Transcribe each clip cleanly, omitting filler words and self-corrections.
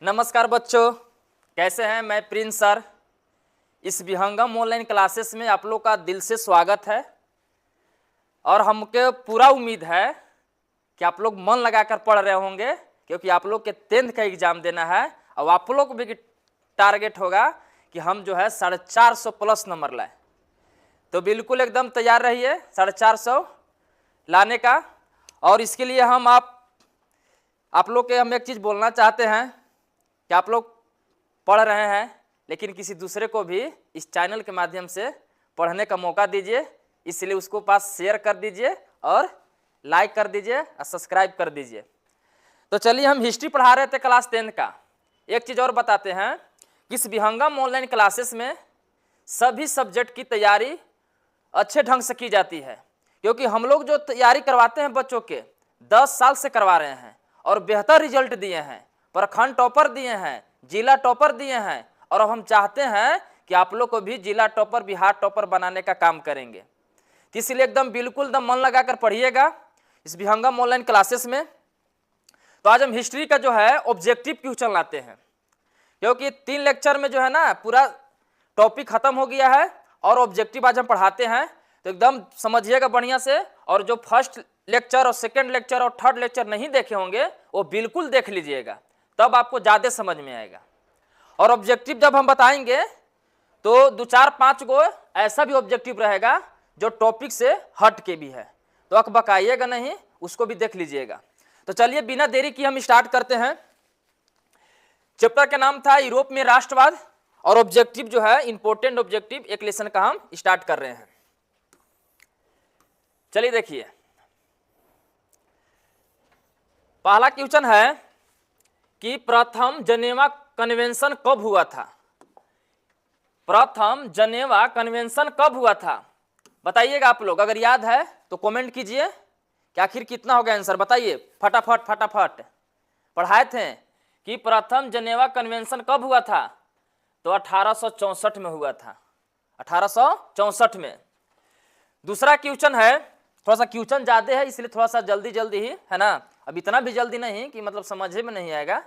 नमस्कार बच्चों, कैसे हैं? मैं प्रिंस सर। इस विहंगम ऑनलाइन क्लासेस में आप लोग का दिल से स्वागत है और हमको पूरा उम्मीद है कि आप लोग मन लगाकर पढ़ रहे होंगे, क्योंकि आप लोग के 10th का एग्जाम देना है और आप लोग को भी टारगेट होगा कि हम जो है 450 प्लस नंबर लाए। तो बिल्कुल एकदम तैयार रहिए 450 लाने का। और इसके लिए आप लोग के हम एक चीज़ बोलना चाहते हैं कि आप लोग पढ़ रहे हैं, लेकिन किसी दूसरे को भी इस चैनल के माध्यम से पढ़ने का मौका दीजिए। इसलिए उसको पास शेयर कर दीजिए और लाइक कर दीजिए और सब्सक्राइब कर दीजिए। तो चलिए, हम हिस्ट्री पढ़ा रहे थे क्लास 10 का। एक चीज़ और बताते हैं कि इस विहंगम ऑनलाइन क्लासेस में सभी सब्जेक्ट की तैयारी अच्छे ढंग से की जाती है, क्योंकि हम लोग जो तैयारी करवाते हैं बच्चों के 10 साल से करवा रहे हैं और बेहतर रिजल्ट दिए हैं, प्रखंड टॉपर दिए हैं, जिला टॉपर दिए हैं, और अब हम चाहते हैं कि आप लोग को भी जिला टॉपर, बिहार टॉपर बनाने का काम करेंगे। तो इसलिए एकदम बिल्कुल एकदम मन लगाकर पढ़िएगा इस विहंगम ऑनलाइन क्लासेस में। तो आज हम हिस्ट्री का जो है ऑब्जेक्टिव क्वेश्चन लाते हैं, क्योंकि 3 लेक्चर में जो है ना पूरा टॉपिक खत्म हो गया है और ऑब्जेक्टिव आज हम पढ़ाते हैं। तो एकदम समझिएगा बढ़िया से, और जो फर्स्ट लेक्चर और सेकंड लेक्चर और थर्ड लेक्चर नहीं देखे होंगे वो बिल्कुल देख लीजिएगा, तब आपको ज़्यादा समझ में आएगा। और ऑब्जेक्टिव जब हम बताएंगे तो 2, 4, 5 गो ऐसा भी ऑब्जेक्टिव रहेगा जो टॉपिक से हट के भी है, तो अकबकाइएगा नहीं, उसको भी देख लीजिएगा। तो चलिए बिना देरी की हम स्टार्ट करते हैं। चैप्टर का नाम था यूरोप में राष्ट्रवाद, और ऑब्जेक्टिव जो है इंपॉर्टेंट ऑब्जेक्टिव एक लेसन का हम स्टार्ट कर रहे हैं। चलिए देखिए, पहला क्वेश्चन है कि प्रथम जनेवा कन्वेंशन कब हुआ था? प्रथम जनेवा कन्वेंशन कब हुआ था? बताइएगा आप लोग, अगर याद है तो कमेंट कीजिए कि आखिर कितना होगा आंसर। बताइए फटाफट फटाफट। पढ़ाए थे कि प्रथम जनेवा कन्वेंशन कब हुआ था? तो 1864 में हुआ था, 1864 में। दूसरा क्वेश्चन है, थोड़ा सा क्वेश्चन ज़्यादा है इसलिए थोड़ा सा जल्दी जल्दी ही है ना, अब इतना भी जल्दी नहीं कि मतलब समझे में नहीं आएगा,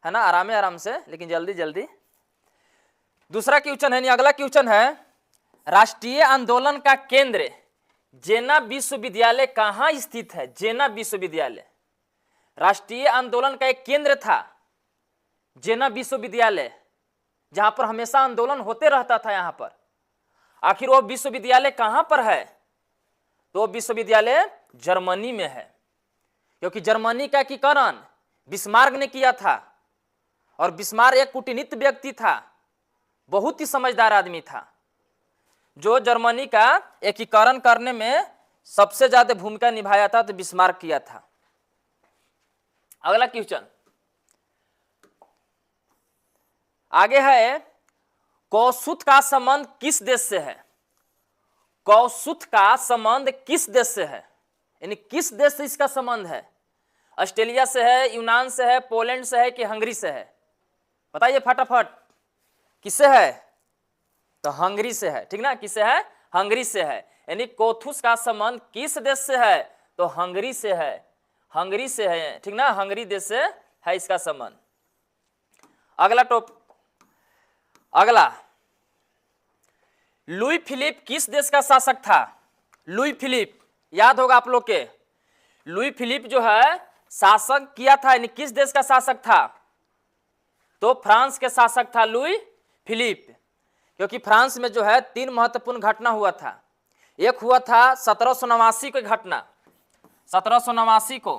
है ना, आराम से, लेकिन जल्दी जल्दी। दूसरा क्वेश्चन है, नहीं अगला क्वेश्चन है, राष्ट्रीय आंदोलन का केंद्र जेना विश्वविद्यालय कहाँ स्थित है? जेना विश्वविद्यालय, राष्ट्रीय आंदोलन का एक केंद्र था जेना विश्वविद्यालय, जहां पर हमेशा आंदोलन होते रहता था यहाँ पर। आखिर वो विश्वविद्यालय कहाँ पर है? तो विश्वविद्यालय जर्मनी में है, क्योंकि जर्मनी का एकीकरण बिस्मार्क ने किया था, और बिस्मार्क एक कूटनीतिक व्यक्ति था, बहुत ही समझदार आदमी था, जो जर्मनी का एकीकरण करने में सबसे ज्यादा भूमिका निभाया था, तो बिस्मार्क किया था। अगला क्वेश्चन आगे है, कौसुत का संबंध किस देश से है? कौसुत का संबंध किस देश से है, यानी किस देश से इसका संबंध है? ऑस्ट्रेलिया से है, यूनान से है, पोलैंड से है कि हंगरी से है? बताइए फटाफट, किससे है? तो हंगरी से है, ठीक ना, किससे है? हंगरी से है। यानी कोथुस का संबंध किस देश से है? तो हंगरी से है, हंगरी से है, ठीक ना, हंगरी देश से है इसका संबंध। अगला लुई फिलिप किस देश का शासक था? लुई फिलिप याद होगा आप लोग के, लुई फिलिप जो है शासक किया था, यानी किस देश का शासक था? तो फ्रांस के शासक था लुई फिलिप, क्योंकि फ्रांस में जो है 3 महत्वपूर्ण घटना हुआ था। एक हुआ था 1789 की घटना, 1789 को,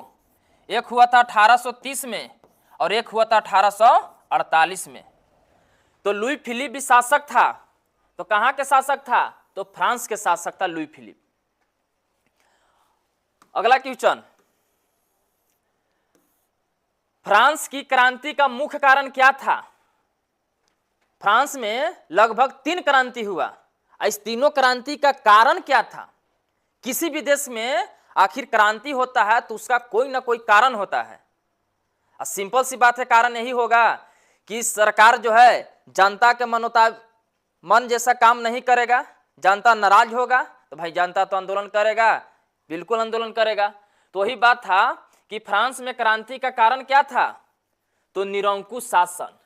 एक हुआ था 1830 में, और एक हुआ था 1848 में। तो लुई फिलिप भी शासक था, तो कहां के शासक था? तो फ्रांस के शासक था लुई फिलिप। अगला क्वेश्चन, फ्रांस की क्रांति का मुख्य कारण क्या था? फ्रांस में लगभग 3 क्रांति हुआ, इस तीनों क्रांति का कारण क्या था? किसी भी देश में आखिर क्रांति होता है तो उसका कोई ना कोई कारण होता है। सिंपल सी बात है, कारण यही होगा कि सरकार जो है जनता के मन जैसा काम नहीं करेगा, जनता नाराज होगा तो भाई जनता तो आंदोलन करेगा, बिल्कुल आंदोलन करेगा। तो वही बात था कि फ्रांस में क्रांति का कारण क्या था? तो निरंकुश शासन,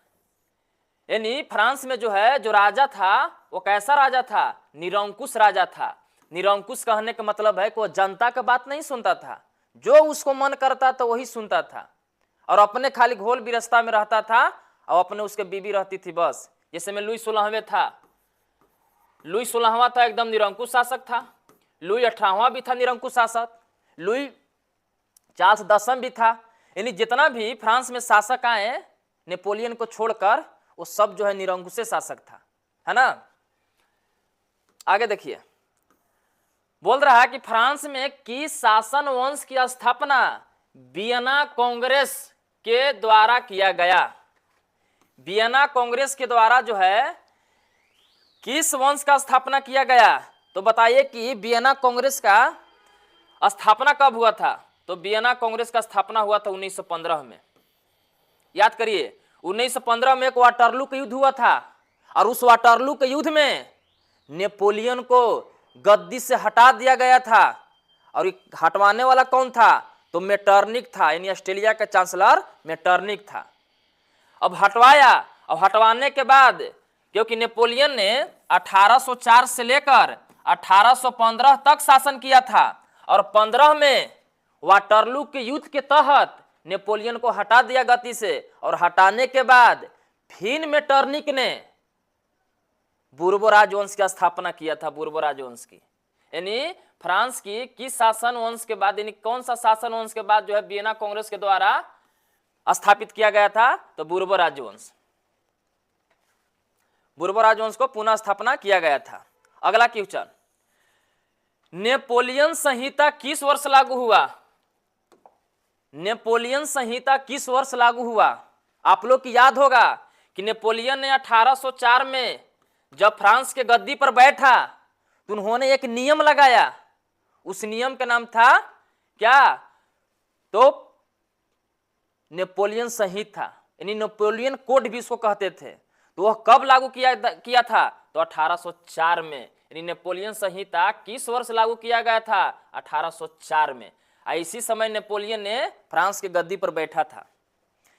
यानी फ्रांस में जो है जो राजा था वो कैसा राजा था? निरंकुश राजा था। निरंकुश कहने का मतलब है कि वो जनता का बात नहीं सुनता था, जो उसको मन करता था वही सुनता था, और अपने खाली घोल बिरस्ता में रहता था, और अपने उसके बीबी रहती थी बस। जैसे में लुई 16वें था, लुई 16वां था एकदम निरंकुश शासक था। लुई 18वां भी था निरंकुश शासक। लुई चार्ल्स 10वां भी था। यानी जितना भी फ्रांस में शासक आए नेपोलियन को छोड़कर, वो सब जो है निरंकुश शासक था, है ना। आगे देखिए, बोल रहा है कि फ्रांस में किस शासन वंश की स्थापना वियना कांग्रेस के द्वारा किया गया? वियना कांग्रेस के द्वारा जो है किस वंश का स्थापना किया गया? तो बताइए कि वियना कांग्रेस का स्थापना कब हुआ था? तो वियना कांग्रेस का स्थापना हुआ था 1915 में। याद करिए, 1915 में एक वाटरलू का युद्ध हुआ था, और उस वाटरलू के युद्ध में नेपोलियन को गद्दी से हटा दिया गया था। और हटवाने वाला कौन था? तो मेटरनिक था, यानी ऑस्ट्रेलिया के चांसलर मेटरनिक था। अब हटवाया, अब हटवाने के बाद क्योंकि नेपोलियन ने 1804 से लेकर 1815 तक शासन किया था, और 15 में वाटरलू के युद्ध के तहत नेपोलियन को हटा दिया गद्दी से, और हटाने के बाद फिर मेटरनिक ने बूर्बो राजवंश की स्थापना किया था। बूर्बो राजवंश की, यानी फ्रांस की किस शासन वंश के बाद, यानी कौन सा शासन वंश के बाद जो है वियना कांग्रेस के द्वारा स्थापित किया गया था? तो बूर्बो राजवंश। बूर्बो राजवंश को पुनः स्थापना किया गया था। अगला क्वेश्चन, नेपोलियन संहिता किस वर्ष लागू हुआ? नेपोलियन संहिता किस वर्ष लागू हुआ? आप लोग की याद होगा कि नेपोलियन ने 1804 में जब फ्रांस के गद्दी पर बैठा तो उन्होंने एक नियम लगाया। उस नियम का नाम था क्या? तो नेपोलियन संहिता, यानी नेपोलियन कोड भी इसको कहते थे। तो वह कब लागू किया था? तो 1804 में। यानी नेपोलियन संहिता किस वर्ष लागू किया गया था? 1804 में। इसी समय नेपोलियन ने फ्रांस के गद्दी पर बैठा था।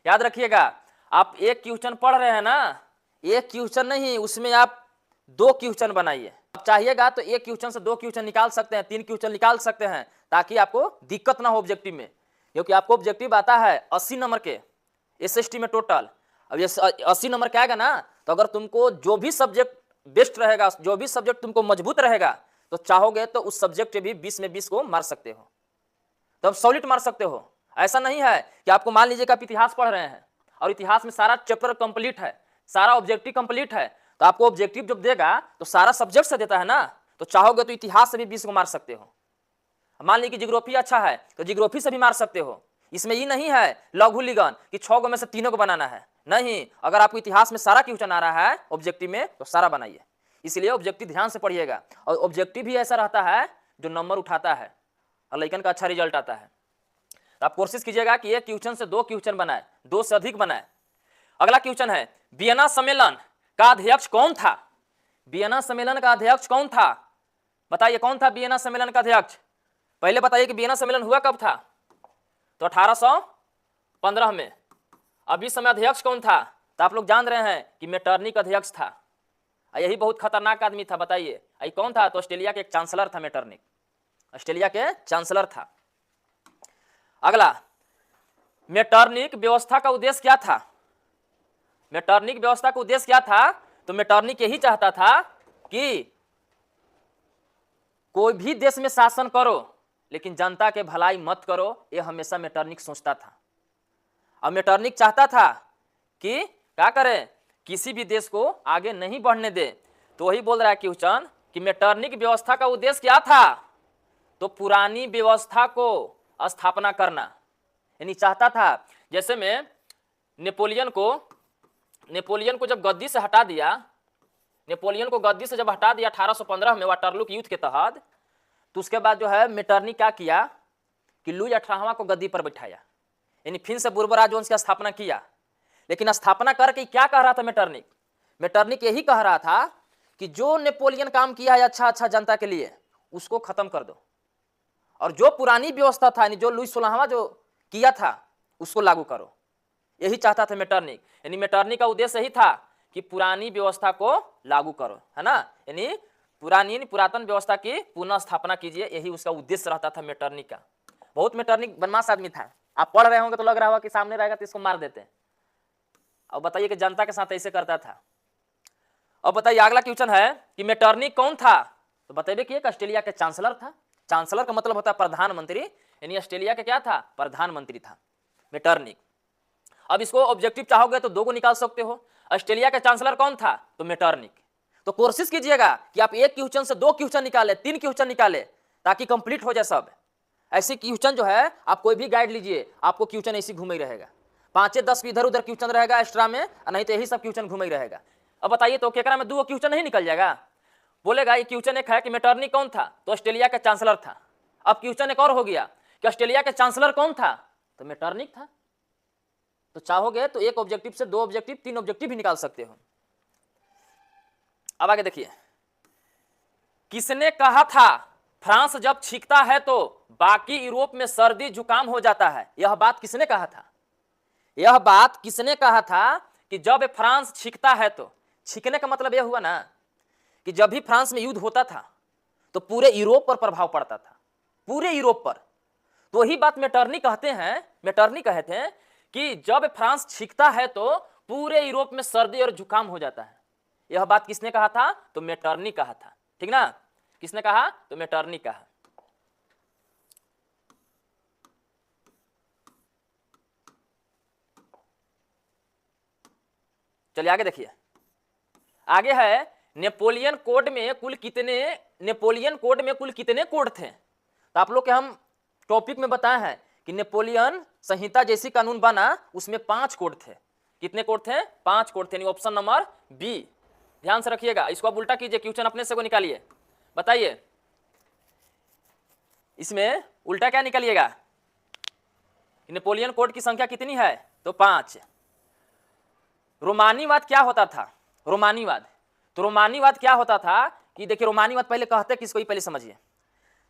याद रखिएगा, आप एक क्वेश्चन पढ़ रहे हैं ना, एक क्वेश्चन नहीं, उसमें आप 2 क्वेश्चन बनाइए। आप चाहिएगा तो एक क्वेश्चन से 2 क्वेश्चन निकाल सकते हैं, 3 क्वेश्चन निकाल सकते हैं, ताकि आपको दिक्कत ना हो ऑब्जेक्टिव में। क्योंकि आपको ऑब्जेक्टिव आता है 80 नंबर के एसएसटी में टोटल। अब ये 80 नंबर के आएगा ना, तो अगर तुमको जो भी सब्जेक्ट बेस्ट रहेगा, जो भी सब्जेक्ट तुमको मजबूत रहेगा, तो चाहोगे तो उस सब्जेक्ट से भी 20 में 20 को मार सकते हो, तो आप सॉलिड मार सकते हो। ऐसा नहीं है कि आपको मान लीजिए कि आप इतिहास पढ़ रहे हैं और इतिहास में सारा चैप्टर कंप्लीट है, सारा ऑब्जेक्टिव कंप्लीट है, तो आपको ऑब्जेक्टिव जब देगा तो सारा सब्जेक्ट से देता है ना, तो चाहोगे तो इतिहास से भी 20 को मार सकते हो। मान लीजिए कि जियोग्राफी अच्छा है तो जियोग्राफी से भी मार सकते हो। इसमें ये नहीं है लघु लिगन कि 6 गो में से 3 को बनाना है, नहीं। अगर आपको इतिहास में सारा क्वेश्चन आ रहा है ऑब्जेक्टिव में, तो सारा बनाइए। इसलिए ऑब्जेक्टिव ध्यान से पढ़िएगा, और ऑब्जेक्टिव भी ऐसा रहता है जो नंबर उठाता है और लइकन का अच्छा रिजल्ट आता है। तो आप कोशिश कीजिएगा कि एक क्वेश्चन से 2 क्वेश्चन बनाए, 2 से अधिक बनाए। अगला क्वेश्चन है, वियना सम्मेलन का अध्यक्ष कौन था? वियना सम्मेलन का अध्यक्ष कौन था? बताइए कौन था वियना सम्मेलन का अध्यक्ष? पहले बताइए कि वियना सम्मेलन हुआ कब था? तो 1815 में। अभी समय अध्यक्ष कौन था? तो आप लोग जान रहे हैं कि मेटरनिक अध्यक्ष था। यही बहुत खतरनाक आदमी था, बताइए यही कौन था? तो ऑस्ट्रेलिया के एक चांसलर था मेटरनिक, ऑस्ट्रेलिया के चांसलर था। अगला, मेटरनिक व्यवस्था का उद्देश्य क्या था? मेटरनिक व्यवस्था का उद्देश्य क्या था? तो मेटरनिक यही चाहता था कि कोई भी देश में शासन करो लेकिन जनता के भलाई मत करो, यह हमेशा मेटरनिक सोचता था। अब मेटरनिक चाहता था कि क्या करें, किसी भी देश को आगे नहीं बढ़ने दे। तो वही बोल रहा है क्वेश्चन कि मेटरनिक व्यवस्था का उद्देश्य क्या था? तो पुरानी व्यवस्था को स्थापना करना, यानी चाहता था जैसे में नेपोलियन को जब गद्दी से हटा दिया, नेपोलियन को गद्दी से जब हटा दिया 1815 में वाटरलू के युद्ध के तहत, तो उसके बाद जो है मेटरनिक क्या किया कि लुई 18वां को गद्दी पर बैठाया, यानी फिर से बूर्बो राजवंश की स्थापना किया। लेकिन स्थापना करके क्या कह रहा था मेटरनिक? मेटरनिक यही कह रहा था कि जो नेपोलियन काम किया है अच्छा जनता के लिए, उसको खत्म कर दो, और जो पुरानी व्यवस्था था यानी जो लुई 16वां जो किया था उसको लागू करो। यही चाहता था मेटरनिक, यानी मेटरनिक का उद्देश्य यही था कि पुरानी व्यवस्था को लागू करो, है ना, यानी पुरातन व्यवस्था की पुनः स्थापना कीजिए, यही उसका उद्देश्य रहता था मेटरनिक का। बहुत मेटरनिक बदमाश आदमी था, आप पढ़ रहे होंगे तो लग रहा होगा कि सामने रहेगा तो इसको मार देते हैं। अब बताइए कि जनता के साथ ऐसे करता था। अब बताइए अगला क्वेश्चन है कि मेटरनिक कौन था, तो बताइए कि एक ऑस्ट्रेलिया के चांसलर था। चांसलर का मतलब होता है प्रधानमंत्री, यानी ऑस्ट्रेलिया का क्या था, प्रधानमंत्री था मेटरनिक। अब इसको ऑब्जेक्टिव चाहोगे तो दो को निकाल सकते हो। ऑस्ट्रेलिया का चांसलर कौन था, तो मेटरनिक। तो कोशिश कीजिएगा कि आप एक क्वेश्चन से दो क्वेश्चन निकाले, तीन क्वेश्चन निकाले, ताकि कंप्लीट हो जाए सब। ऐसे क्वेश्चन जो है आप कोई भी गाइड लीजिए, आपको क्वेश्चन ऐसे घूमे ही रहेगा, 5-10 इधर उधर क्वेश्चन रहेगा एक्स्ट्रा में, नहीं तो यही सब क्वेश्चन घूमे ही रहेगा। अब बताइए तो केकरा में दो क्वेश्चन नहीं निकल जाएगा। बोलेगा ये क्वेश्चन एक है कि मेटरनिक कौन था, तो ऑस्ट्रेलिया का चांसलर था। अब क्वेश्चन एक और हो गया कि ऑस्ट्रेलिया का चांसलर कौन था, तो मेटरनिक था। तो चाहोगे तो एक ऑब्जेक्टिव से दो ऑब्जेक्टिव, तीन ऑब्जेक्टिव भी निकाल सकते हो। अब आगे देखिए, किसने कहा था फ्रांस जब छींकता है तो बाकी यूरोप में सर्दी जुकाम हो जाता है। यह बात किसने कहा था, यह बात किसने कहा था कि जब फ्रांस छींकता है, तो छींकने का मतलब यह हुआ ना कि जब भी फ्रांस में युद्ध होता था तो पूरे यूरोप पर प्रभाव पड़ता था, पूरे यूरोप पर। तो वही बात मेटरनिक कहते हैं, मेटरनिक कहते हैं कि जब फ्रांस छींकता है तो पूरे यूरोप में सर्दी और जुकाम हो जाता है। यह बात किसने कहा था, तो मेटरनिक कहा था, ठीक ना। किसने कहा, तो मेटरनिक कहा। चलिए आगे देखिए, आगे है नेपोलियन कोड में कुल कितने कोड थे। तो आप लोग के हम टॉपिक में बताए हैं कि नेपोलियन संहिता जैसी कानून बना, उसमें 5 कोड थे। कितने कोड थे, 5 कोड थे, ऑप्शन नंबर बी। ध्यान से रखिएगा, इसको आप उल्टा कीजिए, क्वेश्चन अपने से को निकालिए, बताइए इसमें उल्टा क्या निकालिएगा। नेपोलियन कोड की संख्या कितनी है, तो 5। रोमानीवाद क्या होता था, रोमानीवाद, तो रोमानीवाद क्या होता था कि देखिए रोमानीवाद पहले कहते किसको, पहले समझिए।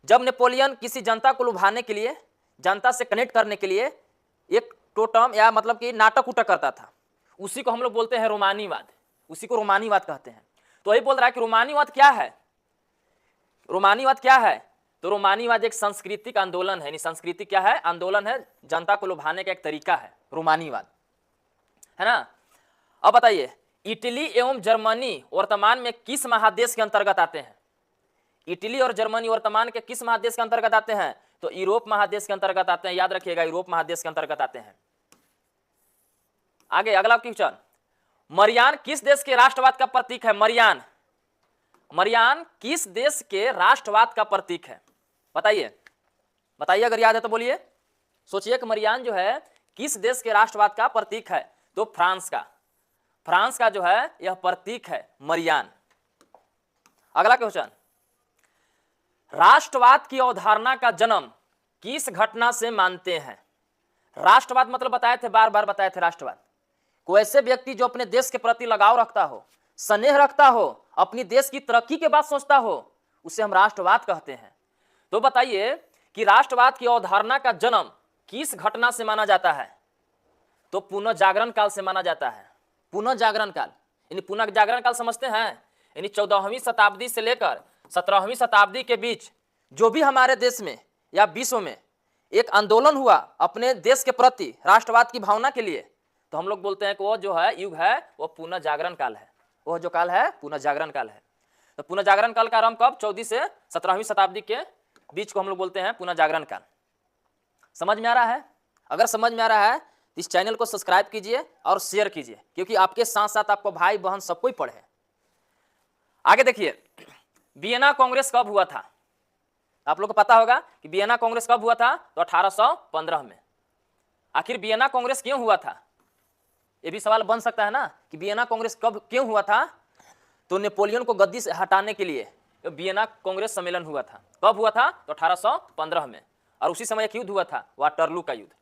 जब नेपोलियन किसी जनता को लुभाने के लिए, जनता से कनेक्ट करने के लिए एक टोटम या मतलब कि नाटक उटक करता था, उसी को हम लोग बोलते हैं रोमानीवाद, उसी को रोमानीवाद कहते हैं। तो वही बोल रहा है कि रोमानीवाद क्या है, रोमानीवाद क्या है, तो रोमानीवाद एक सांस्कृतिक आंदोलन है, यानी संस्कृति क्या है, आंदोलन है, जनता को लुभाने का एक तरीका है रोमानीवाद, है ना। अब बताइए इटली एवं जर्मनी वर्तमान में किस महादेश के अंतर्गत आते हैं। इटली और जर्मनी वर्तमान के किस महादेश के अंतर्गत आते हैं, तो यूरोप महादेश के अंतर्गत आते हैं, याद रखिएगा यूरोप महादेश के अंतर्गत आते हैं। आगे अगला क्वेश्चन, मरियान किस देश के राष्ट्रवाद का प्रतीक है। मरियान, मरियान किस देश के राष्ट्रवाद का प्रतीक है, बताइए, बताइए अगर याद है तो बोलिए। सोचिए कि मरियान जो है किस देश के राष्ट्रवाद का प्रतीक है, तो फ्रांस का, फ्रांस का जो है यह प्रतीक है मरियान। अगला क्वेश्चन, राष्ट्रवाद की अवधारणा का जन्म किस घटना से मानते हैं। राष्ट्रवाद मतलब बताए थे, बार बार बताए थे, राष्ट्रवाद कोई ऐसे व्यक्ति जो अपने देश के प्रति लगाव रखता हो, स्नेह रखता हो, अपनी देश की तरक्की के बात सोचता हो, उसे हम राष्ट्रवाद कहते हैं। तो बताइए कि राष्ट्रवाद की अवधारणा का जन्म किस घटना से माना जाता है, तो पुनः जागरण काल से माना जाता है। पुनः जागरण काल, यानी पुनः जागरण काल समझते हैं, यानी 14वीं शताब्दी से लेकर 17वीं शताब्दी के बीच जो भी हमारे देश में या विश्व में एक आंदोलन हुआ अपने देश के प्रति राष्ट्रवाद की भावना के लिए, तो हम लोग बोलते हैं कि वो जो है युग है वो पुनः जागरण काल है, वो जो काल है पुनः जागरण काल है। तो पुनः जागरण काल का आरंभ कब, 14वीं से 17वीं शताब्दी के बीच को हम लोग बोलते हैं पुनः जागरण काल। समझ में आ रहा है, अगर समझ में आ रहा है तो इस चैनल को सब्सक्राइब कीजिए और शेयर कीजिए, क्योंकि आपके साथ साथ आपको भाई बहन सबको ही पढ़े। आगे देखिए, वियना कांग्रेस कब हुआ था, आप लोग को पता होगा कि वियना कांग्रेस कब हुआ था, तो 1815 में। आखिर वियना कांग्रेस क्यों हुआ था, ये भी सवाल बन सकता है ना कि वियना कांग्रेस कब क्यों हुआ था, तो नेपोलियन को गद्दी से हटाने के लिए वियना कांग्रेस सम्मेलन हुआ था। कब हुआ था, तो 1815 में, और उसी समय एक युद्ध हुआ था, वाटरलू का युद्ध।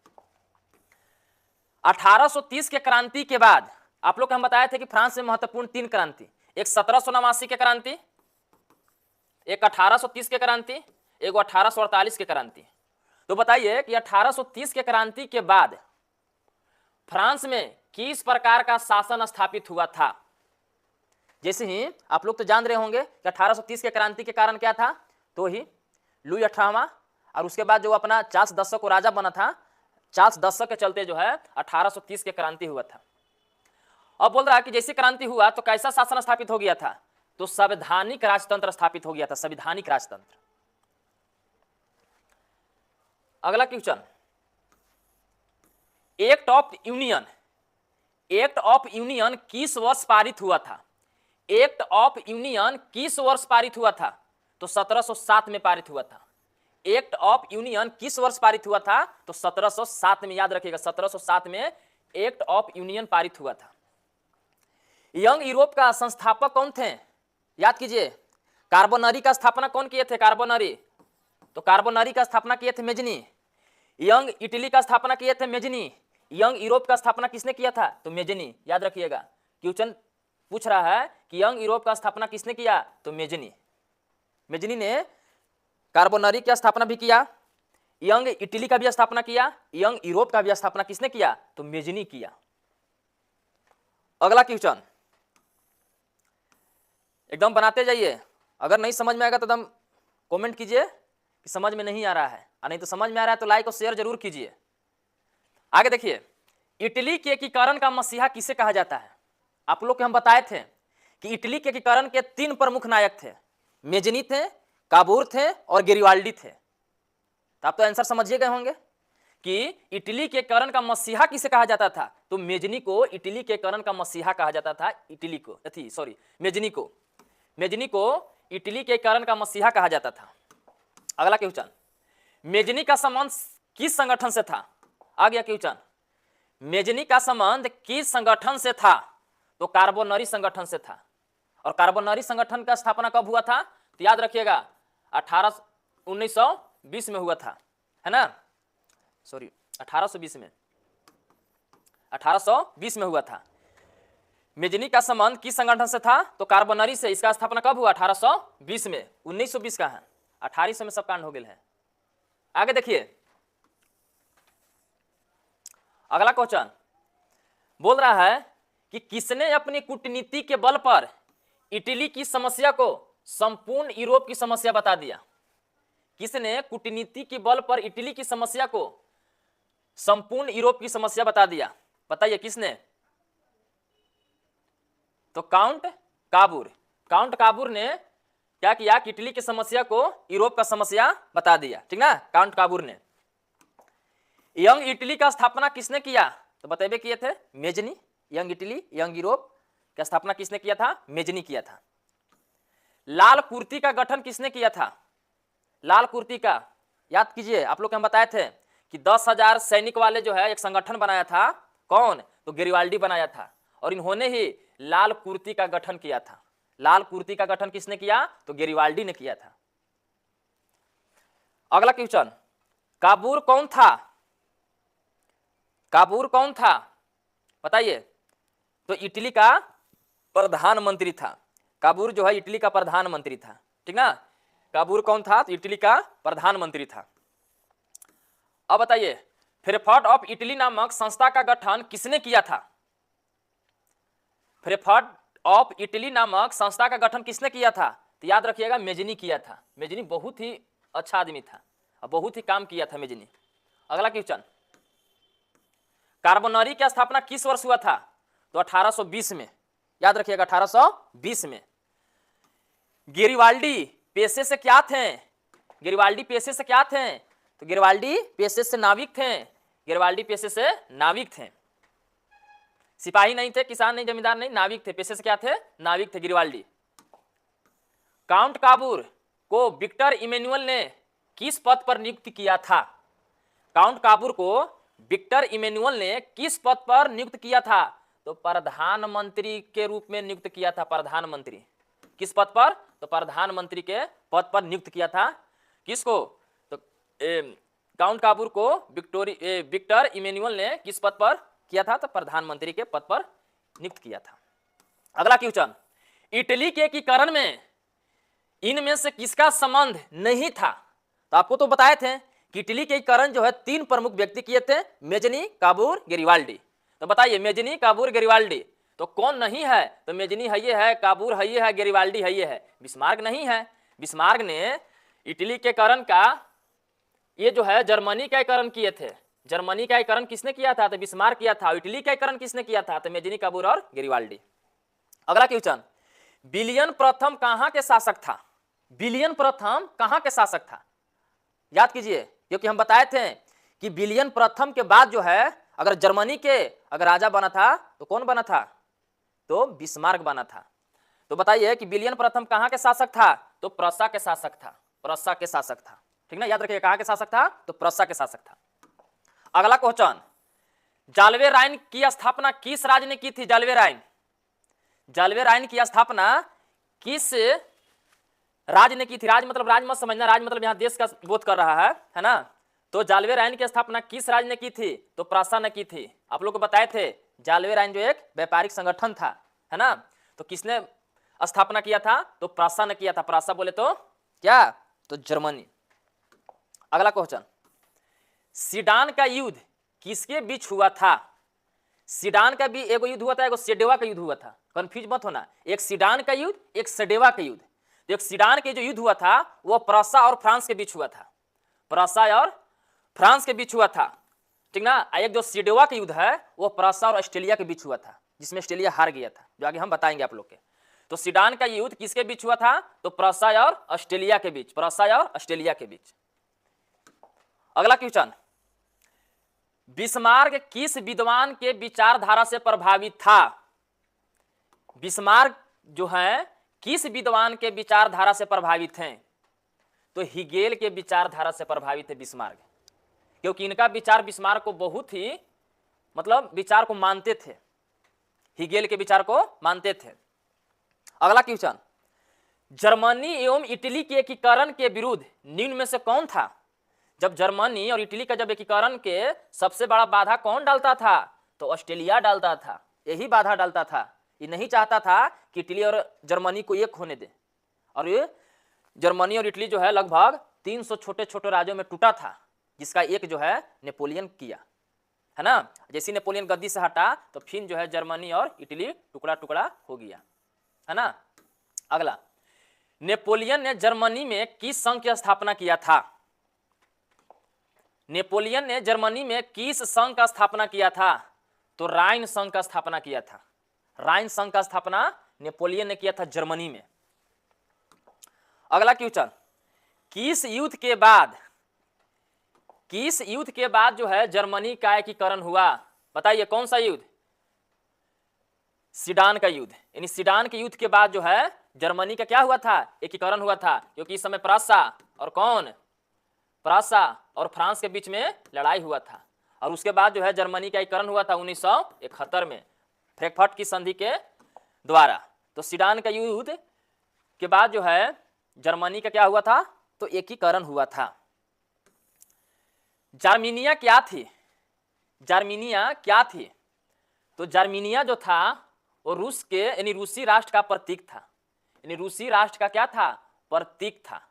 1830 के क्रांति के बाद आप लोग को हम बताए थे कि फ्रांस में महत्वपूर्ण 3 क्रांति, एक 1789 के क्रांति, एक 1830 के क्रांति, एक 1848 के क्रांति। तो बताइए कि 1830 के क्रांति के बाद फ्रांस में किस प्रकार का शासन स्थापित हुआ था? जैसे ही आप लोग तो जान रहे होंगे कि 1830 के क्रांति के कारण क्या था, तो ही लुई 18वां और उसके बाद जो अपना चार्ल्स दशक को राजा बना था, चार्ल्स दशक के चलते जो है 1830 के क्रांति हुआ था। अब बोल रहा है कि जैसे क्रांति हुआ तो कैसा शासन स्थापित हो गया था? तो संवैधानिक राजतंत्र स्थापित हो गया था, संवैधानिक राजतंत्र। अगला question, act of union, act of union किस वर्ष पारित हुआ था? एक्ट ऑफ यूनियन किस वर्ष पारित हुआ था? तो 1707 में पारित हुआ था। एक्ट ऑफ यूनियन किस वर्ष पारित हुआ था? तो 1707 में, याद रखिएगा 1707 में एक्ट ऑफ यूनियन पारित हुआ था। यंग यूरोप का संस्थापक कौन थे? याद कीजिए, कार्बोनरी का स्थापना कौन किए थे? कार्बोनरी, तो कार्बोनरी का स्थापना किए थे मेजनी। यंग इटली का स्थापना किए थे मेजनी। यंग यूरोप का स्थापना किसने किया था? तो मेजनी, याद रखिएगा। क्वेश्चन पूछ रहा है कि यंग यूरोप का स्थापना किसने किया? तो मेजनी। मेजनी ने कार्बोनरी की स्थापना भी किया, यंग इटली का भी स्थापना किया, यंग यूरोप का भी स्थापना किसने किया? तो मेजनी किया। अगला क्वेश्चन एकदम बनाते जाइए, अगर नहीं समझ में आएगा तो एकदम कमेंट कीजिए कि समझ में नहीं आ रहा है, और नहीं तो समझ में आ रहा है तो लाइक और शेयर जरूर कीजिए। आगे देखिए, इटली के एकीकरण का मसीहा किसे कहा जाता है? आप लोग को हम बताए थे कि इटली के एकीकरण के 3 प्रमुख नायक थे, मेजनी थे, काबूर थे और गेरिवाल्डी थे। तो आप तो आंसर समझिए गए होंगे कि इटली के एकीकरण का मसीहा किसे कहा जाता था? तो मेजनी को इटली के एकीकरण का मसीहा कहा जाता था। इटली को मेजनी को इटली के एकीकरण का मसीहा कहा जाता था। अगला क्वेश्चन, मेजनी का संबंध किस संगठन से था? आ गया क्वेश्चन, मेजनी का संबंध किस संगठन से था? तो कार्बोनरी संगठन से था। और कार्बोनरी संगठन का स्थापना कब हुआ था? तो याद रखिएगा 1920 में हुआ था, है ना? सॉरी 1820 में हुआ था। मेजनी का संबंध किस संगठन से था? तो कार्बोनरी से। इसका स्थापना कब हुआ? 1820 में। 1920 का है, 1800 में सब कांड हो गए हैं। आगे देखिए, अगला क्वेश्चन बोल रहा है कि किसने अपनी कूटनीति के बल पर इटली की समस्या को संपूर्ण यूरोप की समस्या बता दिया? किसने कूटनीति के बल पर इटली की समस्या को संपूर्ण यूरोप की समस्या बता दिया? बताइए किसने? तो काउंट काबूर। काउंट काबूर ने क्या किया कि इटली की समस्या को यूरोप का समस्या बता दिया, ठीक ना, काउंट काबूर ने। यंग इटली का स्थापना किसने किया? तो बताइए किए थे Mazzini. Young Italy, young Europe का स्थापना किसने किया था? मेजनी किया था। लाल कुर्ती का गठन किसने किया था? लाल कुर्ती का, याद कीजिए, आप लोग को हम बताए थे कि 10,000 सैनिक वाले जो है एक संगठन बनाया था। कौन? तो गेरिवाल्डी बनाया था, और इन्होंने ही लाल कुर्ती का गठन किया था। लाल कुर्ती का गठन किसने किया? तो गेरिवाल्डी ने किया था। अगला क्वेश्चन, काबूर कौन था? काबूर कौन था बताइए? तो इटली का प्रधानमंत्री था। काबूर जो है इटली का प्रधानमंत्री था, ठीक ना। काबूर कौन था? तो इटली का प्रधानमंत्री था। अब बताइए, फ्रेंकफर्ट ऑफ इटली नामक संस्था का गठन किसने किया था? फ्रेंकफर्ट ऑफ इटली नामक संस्था का गठन किसने किया था? तो याद रखिएगा मेजनी किया था। मेजनी बहुत ही अच्छा आदमी था और बहुत ही काम किया था मेजनी। अगला क्वेश्चन, कार्बोनरी की स्थापना किस वर्ष हुआ था? तो 1820 में। याद रखिएगा 1820 में। गेरिवाल्डी पेशे से क्या थे? गेरिवाल्डी पेशे से क्या थे? तो गेरिवाल्डी पेशे से नाविक थे। गेरिवाल्डी पेशे से नाविक थे, सिपाही नहीं थे, किसान नहीं, जमींदार नहीं, नाविक थे। पेशे से क्या थे? नाविक थे गेरिवाल्डी। काउंट काबूर को विक्टर इमैनुअल ने किस पद पर नियुक्त किया था? काउंट काबूर को विक्टर इमैनुअल ने किस पद पर नियुक्त किया था? तो प्रधानमंत्री के रूप में नियुक्त किया था। प्रधानमंत्री किस पद पर? तो प्रधानमंत्री के पद पर नियुक्त किया था। किसको? तो काउंट काबूर को विक्टर इमैनुअल ने किस पद पर किया था? तो प्रधानमंत्री के पद पर नियुक्त किया था। अगला क्वेश्चन, इटली के एकीकरण में इनमें से किसका संबंध नहीं था? तो आपको तो बताए थे कि इटली के एकीकरण जो है 3 प्रमुख व्यक्ति किए थे, मेजनी, काबूर, गेरिवाल्डी। तो बताइए मेजनी, काबूर, गेरिबाल्डी, तो कौन नहीं है? तो मेजनी है ये है, काबूर है ये है, गेरिबाल्डी है ये है, बिस्मार्क नहीं है। बिस्मार्क ने इटली के करण का, ये जो है जर्मनी का एकीकरण किए थे। जर्मनी का एकीकरण किसने किया था? तो बिस्मार्क किया था। इटली का एकीकरण किसने किया था? तो मेजनी, काबूर और गेरिबाल्डी। अगला क्वेश्चन, विलियम प्रथम कहां के शासक था? विलियम प्रथम कहां के शासक था? याद कीजिए, क्योंकि हम बताए थे कि विलियम प्रथम के बाद जो है अगर जर्मनी के अगर राजा बना था तो कौन बना था? तो बिस्मार्क बना था। तो बताइए कि विलियम प्रथम कहां के शासक था? तो प्रसा के शासक था। प्रसा के शासक था, ठीक ना, याद रखिए कहां के शासक था? तो प्रसा के शासक था। अगला क्वेश्चन, जाल्वे राइन की स्थापना किस राज्य ने की थी? जाल्वे राइन, जाल्वे राइन की स्थापना किस राज्य ने की थी? राज्य मतलब राज्य मत समझना, राज्य मतलब यहां देश का बोध कर रहा है ना। तो जाल्वे राइन की स्थापना किस राज्य ने की थी? तो प्रसा ने की थी। आप लोग को बताए थे जाल्वे राइन जो एक व्यापारिक संगठन था, है ना, तो किसने स्थापना किया था? तो प्रसा ने किया था। प्रसा बोले तो क्या? तो जर्मनी। अगला क्वेश्चन, सीडान का युद्ध किसके बीच हुआ था? सीडान का भी एक युद्ध हुआ था, एक सेडेवा का युद्ध हुआ था, कंफ्यूज मत होना। एक सीडान का युद्ध, एक सेडेवा का युद्ध। तो एक सीडान के जो युद्ध हुआ था वो प्रसा और फ्रांस के बीच हुआ था। प्रसा और फ्रांस के बीच हुआ था, ठीक ना। एक जो सेडेवा का युद्ध है वो प्रसा और ऑस्ट्रेलिया के बीच हुआ था, जिसमें ऑस्ट्रेलिया हार गया था, जो आगे हम बताएंगे आप लोग के। तो सीडान का युद्ध किसके बीच हुआ था? तो प्रसा और ऑस्ट्रेलिया के बीच। प्रसा और ऑस्ट्रेलिया के बीच। अगला क्वेश्चन, बिस्मार्क किस विद्वान के विचारधारा से प्रभावित था? बिस्मार्क जो है किस विद्वान के विचारधारा से प्रभावित हैं? तो हिगेल के विचारधारा से प्रभावित है बिस्मार्क, क्योंकि इनका विचार बिस्मार्क को बहुत ही मतलब विचार को मानते थे, हिगेल के विचार को मानते थे। अगला क्वेश्चन, जर्मनी एवं इटली के एकीकरण के विरुद्ध निम्न में से कौन था? जब जर्मनी और इटली का जब एकीकरण के सबसे बड़ा बाधा कौन डालता था? तो ऑस्ट्रेलिया डालता था, यही बाधा डालता था। ये नहीं चाहता था कि इटली और जर्मनी को एक होने दे। और ये जर्मनी और इटली जो है लगभग 300 छोटे छोटे राज्यों में टूटा था, जिसका एक जो है नेपोलियन किया, है ना। जैसे नेपोलियन गद्दी से हटा तो फिर जो है जर्मनी और इटली टुकड़ा टुकड़ा हो गया, है ना। अगला, नेपोलियन ने जर्मनी में किस संघ की स्थापना किया था? नेपोलियन ने जर्मनी में किस संघ का स्थापना किया था? तो राइन संघ का स्थापना किया था। राइन संघ का स्थापना नेपोलियन ने किया था जर्मनी में। अगला क्वेश्चन, किस युद्ध के बाद जो है जर्मनी का एकीकरण हुआ? बताइए कौन सा युद्ध? सीडान का युद्ध। यानी सीडान के युद्ध के बाद जो है जर्मनी का क्या हुआ था? एकीकरण हुआ था, क्योंकि इस समय प्रसा और कौन? प्रसा और फ्रांस के बीच में लड़ाई हुआ था। और उसके बाद जो है जर्मनी का एकीकरण हुआ था 1971 में फ्रैंकफर्ट की संधि के द्वारा। तो सीडान का युद्ध के बाद जो है जर्मनी का क्या हुआ था? तो एकीकरण हुआ था। जार्मीनिया क्या थी? जार्मीनिया क्या थी? तो जार्मीनिया जो था वो रूस के यानी रूसी राष्ट्र का प्रतीक था। यानी रूसी राष्ट्र का क्या था? प्रतीक था।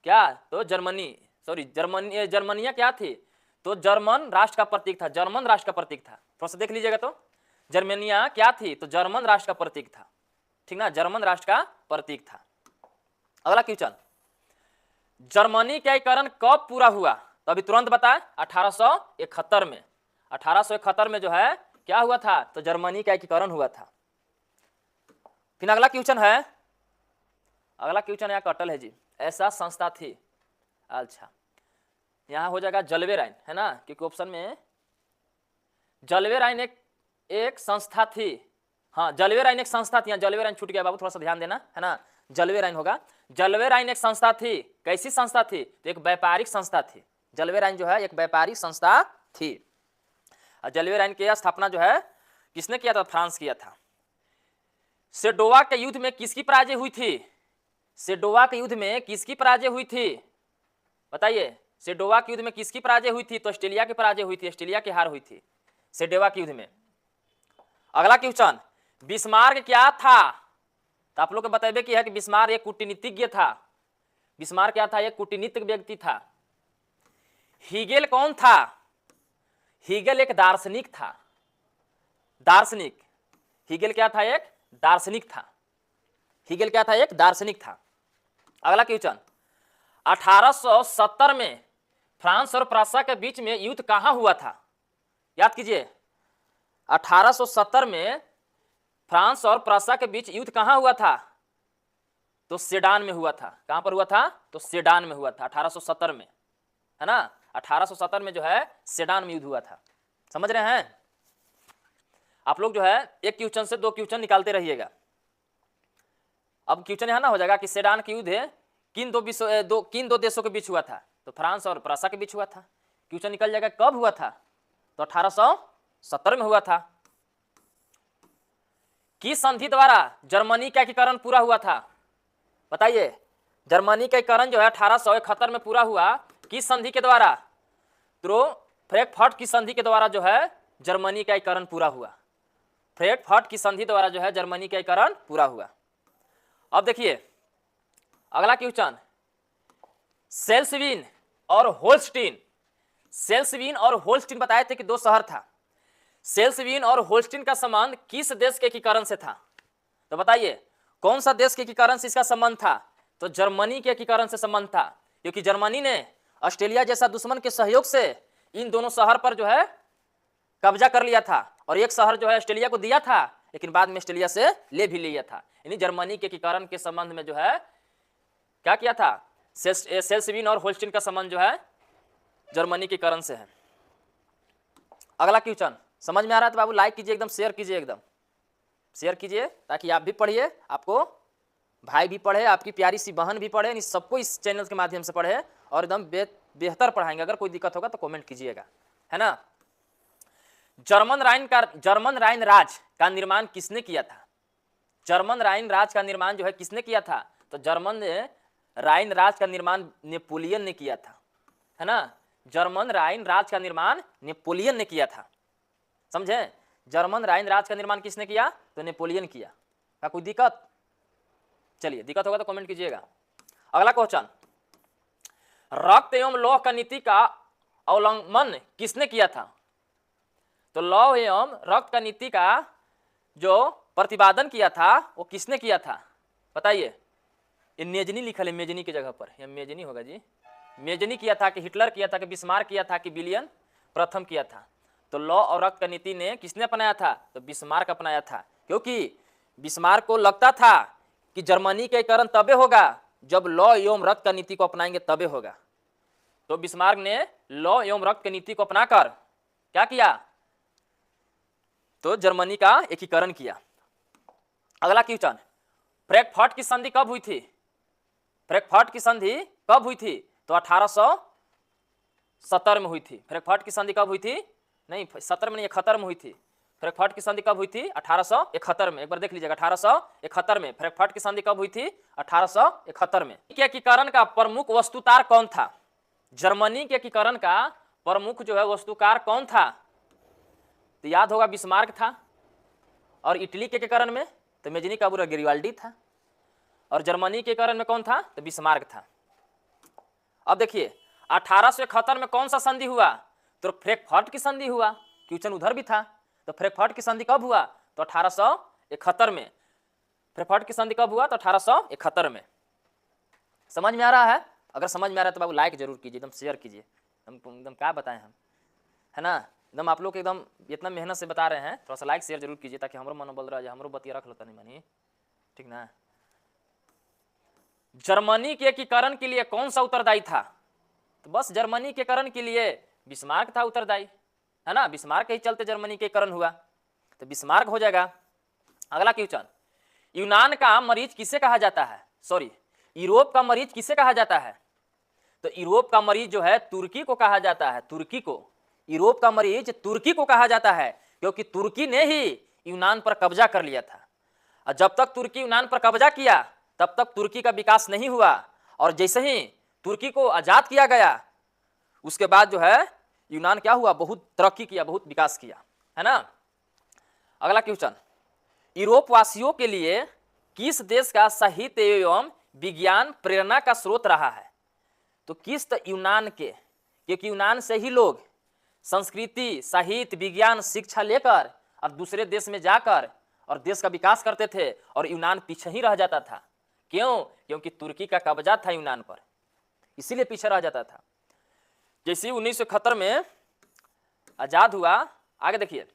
क्या? तो जर्मनिया क्या थी? तो जर्मन राष्ट्र का प्रतीक था, जर्मन राष्ट्र का प्रतीक था। थोड़ा सा देख लीजिएगा, तो जर्मनिया क्या थी? तो जर्मन राष्ट्र का प्रतीक था, ठीक ना, जर्मन राष्ट्र का प्रतीक था। अगला क्वेश्चन, जर्मनी का एकीकरण कब पूरा हुआ? तो अभी तुरंत बताएं, 1871 में। 1871 में जो है क्या हुआ था? तो जर्मनी का एकीकरण हुआ था। फिर अगला क्वेश्चन है, अगला क्वेश्चन यहाँ कटल है जी, ऐसा संस्था थी। अच्छा, यहाँ हो जाएगा जल्वे राइन, है ना, क्योंकि ऑप्शन में जल्वे राइन एक संस्था थी। हाँ, जल्वे राइन एक संस्था थी। यहाँ जल्वे राइन छूट गया बाबू, थोड़ा सा ध्यान देना, है ना। जल्वे राइन होगा। जल्वे राइन एक संस्था थी। कैसी संस्था थी? तो एक व्यापारिक संस्था थी। जल्वे राइन जो है एक व्यापारिक संस्था थी। जल्वे राइन की स्थापना जो है किसने किया था? फ्रांस किया था। सेडोवा के युद्ध में किसकी पराजय हुई थी? सेडोवा के युद्ध में किसकी पराजय हुई थी? बताइए, सेडोवा के युद्ध में किसकी पराजय हुई थी? तो ऑस्ट्रेलिया की पराजय हुई थी, ऑस्ट्रेलिया की हार हुई थी सेडोवा के युद्ध में। अगला क्वेश्चन, बिस्मार्क क्या था? तो आप लोग को बताइए कि है कि बिस्मार्क एक कूटनीतिज्ञ था। बिस्मार्क क्या था? एक कूटनीतिक व्यक्ति था। हीगेल कौन था? हीगेल एक दार्शनिक था। दार्शनिक। हीगेल क्या था? एक दार्शनिक था। हीगेल क्या था? एक दार्शनिक था। अगला क्वेश्चन, 1870 में फ्रांस और प्रासा के बीच में युद्ध कहां हुआ था? याद कीजिए, 1870 में फ्रांस और प्रासा के बीच युद्ध कहां हुआ था? तो सेडान में हुआ था। कहां पर हुआ था? तो सेडान में हुआ था 1870 में, है ना। 1870 में जो है सेडान में युद्ध हुआ था। समझ रहे हैं? आप लोग जो है एक क्वेश्चन से 2 क्वेश्चन निकालते रहिएगा। अब क्वेश्चन यहां ना हो जाएगा कि सेडान की युद्ध किन दो देशों के बीच हुआ था? तो फ्रांस और प्रासा के बीच हुआ था। क्वेश्चन निकल जाएगा कब हुआ था? तो 1870 में हुआ था। किस संधि द्वारा जर्मनी का एकीकरण पूरा हुआ था? बताइए, जर्मनी का एकीकरण जो है 1871 में पूरा हुआ, किस संधि के द्वारा? तो फ्रैंकफर्ट की संधि के द्वारा जो है जर्मनी का एकीकरण पूरा हुआ। फ्रैंकफर्ट की संधि द्वारा जो है जर्मनी का एकीकरण पूरा हुआ। अब देखिए अगला क्वेश्चन, सेल्सविन और होल्स्टीन। सेल्सविन और होल्स्टीन बताए थे कि 2 शहर था। सेल्सविन और होल्स्टीन का संबंध किस देश के एकीकरण से था? तो बताइए कौन सा देश के एकीकरण से इसका संबंध था? तो जर्मनी के एकीकरण से संबंध था, क्योंकि जर्मनी ने ऑस्ट्रेलिया जैसा दुश्मन के सहयोग से इन दोनों शहर पर जो है कब्जा कर लिया था, और एक शहर जो है ऑस्ट्रेलिया को दिया था, लेकिन बाद में ऑस्ट्रेलिया से ले भी लिया था। यानी जर्मनी के एकीकरण के संबंध में जो है क्या किया था? सेल्सविन और होल्स्टीन का संबंध जो है जर्मनी के एकीकरण से है। अगला क्वेश्चन समझ में आ रहा है तो बाबू लाइक कीजिए, एकदम शेयर कीजिए, एकदम शेयर कीजिए, ताकि आप भी पढ़िए, आपको भाई भी पढ़े, आपकी प्यारी सी बहन भी पढ़े, सबको इस चैनल के माध्यम से पढ़े, और एकदम बेहतर पढ़ाएंगे। अगर कोई दिक्कत होगा तो कमेंट कीजिएगा, है ना। जर्मन राइन राज का निर्माण किसने किया था? जर्मन राइन राज का निर्माण जो है किसने किया था? तो जर्मन राइन राज का निर्माण नेपोलियन ने किया था, है ना। जर्मन राइन राज का निर्माण नेपोलियन ने किया था, समझे। जर्मन राइन राज का निर्माण किसने किया? तो नेपोलियन किया। क्या कोई दिक्कत? चलिए, दिक्कत होगा तो कमेंट कीजिएगा। अगला क्वेश्चन, रक्त एवं लौह का नीति का अवलंबन किसने किया था? तो लौह एवं रक्त का नीति का जो प्रतिपादन किया था वो किसने किया था? बताइए। ये मेजनी लिखल है, मेजनी की जगह पर, यह मेजनी होगा जी। मेजनी किया था कि हिटलर किया था कि बिस्मार्क किया था कि विलियम प्रथम किया था? तो लौह और रक्त का नीति ने किसने अपनाया था? तो बिस्मार्क अपनाया था, क्योंकि बिस्मार्क को लगता था कि जर्मनी का एकीकरण तबे होगा जब लौह एवं रक्त का नीति को अपनाएंगे, तबे होगा। तो बिस्मार्क ने लौह एवं रक्त की नीति को अपनाकर क्या किया? तो जर्मनी का एकीकरण किया। अगला क्वेश्चन, फ्रैंकफर्ट की संधि कब हुई थी? फ्रैंकफर्ट की संधि कब हुई थी? तो 1870 में हुई थी। फ्रैंकफर्ट की संधि कब हुई थी? नहीं, 70 में नहीं, 71 में हुई थी। फ्रैंकफर्ट की संधि कब हुई थी? 1871 में। एक बार देख लीजिएगा, 1871 में फ्रैंकफर्ट की संधि कब हुई थी? 1871 में। के एकीकरण का प्रमुख वस्तुकार कौन था? जर्मनी के एकीकरण का प्रमुख जो है वस्तुकार कौन था? तो याद होगा बिस्मार्क था। और इटली के एकीकरण में तो मेजनी काबूरा गिरिवाल्डी था, और जर्मनी के एकीकरण में कौन था? तो बिस्मार्क था। अब देखिए 1871 में कौन सा संधि हुआ? तो फ्रैंकफर्ट की संधि हुआ। क्वेश्चन उधर भी था। तो फ्रैंकफर्ट की संधि कब हुआ? तो 1871 में। फ्रैंकफर्ट की संधि कब हुआ? तो 1871 में। समझ में आ रहा है? अगर समझ में आ रहा है तो बाबू लाइक जरूर कीजिए, एकदम शेयर कीजिए। एकदम क्या बताएं हम, है ना। एकदम आप लोग एकदम इतना मेहनत से बता रहे हैं, थोड़ा सा लाइक शेयर जरूर कीजिए, ताकि हमारो मनोबल रह जाए, हमरो बतिया रख लेता नहीं मानी, ठीक ना। जर्मनी के एकीकरण के लिए कौन सा उत्तरदायी था? तो बस जर्मनी के एकीकरण के लिए बिस्मार्क था उत्तरदायी, है ना। बिस्मार्क के ही चलते जर्मनी के एकीकरण हुआ, तो बिस्मार्क हो जाएगा। अगला क्वेश्चन, यूनान का मरीज किसे कहा जाता है? सॉरी, यूरोप का मरीज किसे कहा जाता है? तो यूरोप का मरीज जो है तुर्की को कहा जाता है, तुर्की को। यूरोप का मरीज तुर्की को कहा जाता है, क्योंकि तुर्की ने ही यूनान पर कब्जा कर लिया था। और जब तक तुर्की यूनान पर कब्जा किया तब तक तुर्की का विकास नहीं हुआ, और जैसे ही तुर्की को आजाद किया गया उसके बाद जो है यूनान क्या हुआ? बहुत तरक्की किया, बहुत विकास किया, है ना। अगला क्वेश्चन, यूरोप वासियों के लिए किस देश का साहित्य एवं विज्ञान प्रेरणा का स्रोत रहा है? तो किस? तो यूनान के, क्योंकि यूनान से ही लोग संस्कृति, साहित्य, विज्ञान, शिक्षा लेकर और दूसरे देश में जाकर और देश का विकास करते थे और यूनान पीछे ही रह जाता था। क्यों? क्योंकि तुर्की का कब्जा था यूनान पर, इसीलिए पीछे रह जाता था। जैसे 1971 में आजाद हुआ, आगे देखिए,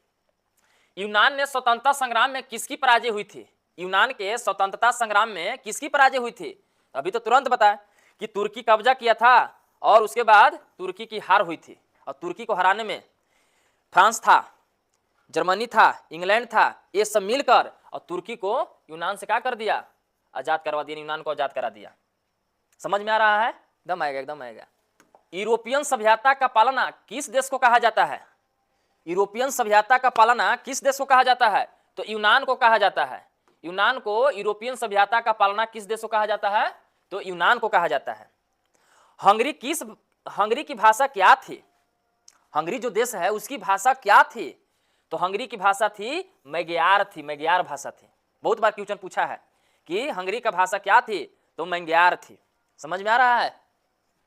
यूनान ने स्वतंत्रता संग्राम में किसकी पराजय हुई थी? यूनान के स्वतंत्रता संग्राम में किसकी पराजय हुई थी? अभी तो तुरंत बताया कि तुर्की कब्जा किया था और उसके बाद तुर्की की हार हुई थी। और तुर्की को हराने में फ्रांस था, जर्मनी था, इंग्लैंड था, ये सब मिलकर और तुर्की को यूनान से क्या कर दिया? आजाद करवा दिया, यूनान को आजाद करा दिया। समझ में आ रहा है? एकदम आएगा, एकदम आएगा। यूरोपियन सभ्यता का पालना किस देश को कहा जाता है? यूरोपियन सभ्यता का पालना किस देश को कहा जाता है? तो यूनान को कहा जाता है। यूनान को यूरोपियन सभ्यता का पालना किस देश को कहा जाता है? तो यूनान को कहा जाता है। हंगरी की भाषा क्या थी? हंगरी जो देश है उसकी भाषा क्या थी? तो हंगरी की भाषा थी मैग्यार थी, मैग्यार भाषा थी। बहुत बार क्वेश्चन पूछा है कि हंगरी का भाषा क्या थी? तो मैग्यार थी। समझ में आ रहा है?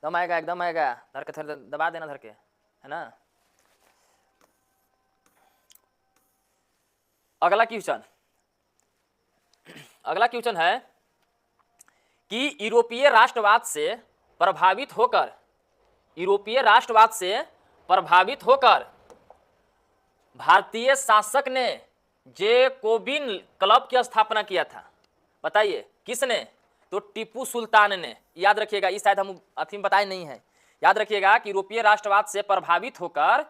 दम आएगा, एकदम आएगा। धर के दबा देना, धर के, है ना। अगला क्वेश्चन है कि यूरोपीय राष्ट्रवाद से प्रभावित होकर भारतीय शासक ने जैकोबिन क्लब की स्थापना किया था। बताइए किसने? तो टीपू सुल्तान ने। याद रखिएगा, इस शायद हम अथी में बताए नहीं है। याद रखिएगा कि यूरोपीय राष्ट्रवाद से प्रभावित होकर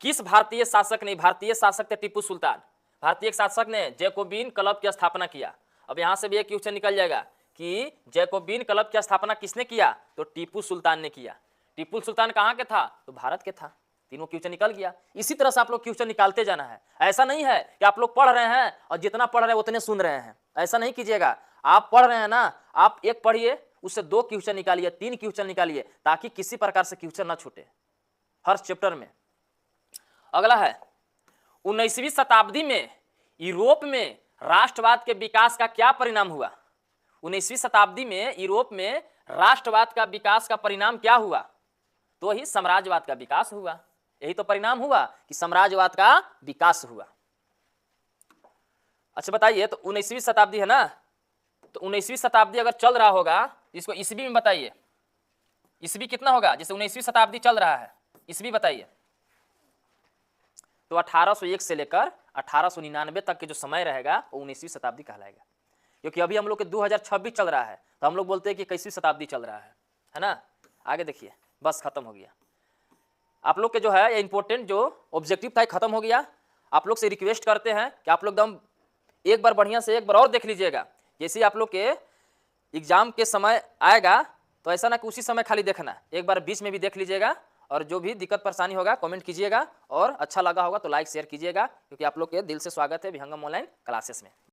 किस भारतीय शासक ने? भारतीय शासक थे टीपू सुल्तान। भारतीय शासक ने जैकोबिन क्लब की स्थापना किया। अब यहां से भी एक क्वेश्चन निकल जाएगा कि जैकोबिन क्लब की स्थापना किसने किया? तो टीपू सुल्तान ने किया। टीपू सुल्तान कहाँ के था? तो भारत के था। तीनों क्वेश्चन निकल गया। इसी तरह से आप लोग क्वेश्चन निकालते जाना है। ऐसा नहीं है कि आप लोग पढ़ रहे हैं और जितना पढ़ रहे हैं उतने सुन रहे हैं। ऐसा नहीं कीजिएगा। आप पढ़ रहे हैं ना, आप एक पढ़िए, उससे 2 क्वेश्चन निकालिए, 3 क्वेश्चन निकालिए, ताकि किसी प्रकार से क्वेश्चन ना छूटे हर चैप्टर में। अगला है 19वीं शताब्दी में यूरोप में राष्ट्रवाद के विकास का क्या परिणाम हुआ? 19वीं शताब्दी में यूरोप में राष्ट्रवाद का विकास का परिणाम क्या हुआ? तो ही साम्राज्यवाद का विकास हुआ। यही तो परिणाम हुआ कि साम्राज्यवाद का विकास हुआ। अच्छा बताइए, तो 19वीं शताब्दी है ना, तो 19वीं शताब्दी अगर चल रहा होगा, इसको ईस्वी में बताइए। ईस्वी कितना होगा? जैसे 19वीं शताब्दी चल रहा है, ईस्वी बताइए। तो 1801 से लेकर 1899 तक के जो समय रहेगा वो 19वीं शताब्दी कहलाएगा। क्योंकि अभी हम लोग के 2026 चल रहा है, तो हम लोग बोलते हैं कि 21वीं शताब्दी चल रहा है ना। आगे देखिए, बस खत्म हो गया। आप लोग के जो है इंपॉर्टेंट जो ऑब्जेक्टिव था खत्म हो गया। आप लोग से रिक्वेस्ट करते हैं कि आप लोग एकदम एक बार बढ़िया से एक बार और देख लीजिएगा। जैसे आप लोग के एग्जाम के समय आएगा तो ऐसा ना कि उसी समय खाली देखना, एक बार बीच में भी देख लीजिएगा। और जो भी दिक्कत परेशानी होगा कमेंट कीजिएगा, और अच्छा लगा होगा तो लाइक शेयर कीजिएगा, क्योंकि आप लोग के दिल से स्वागत है विहंगम ऑनलाइन क्लासेस में।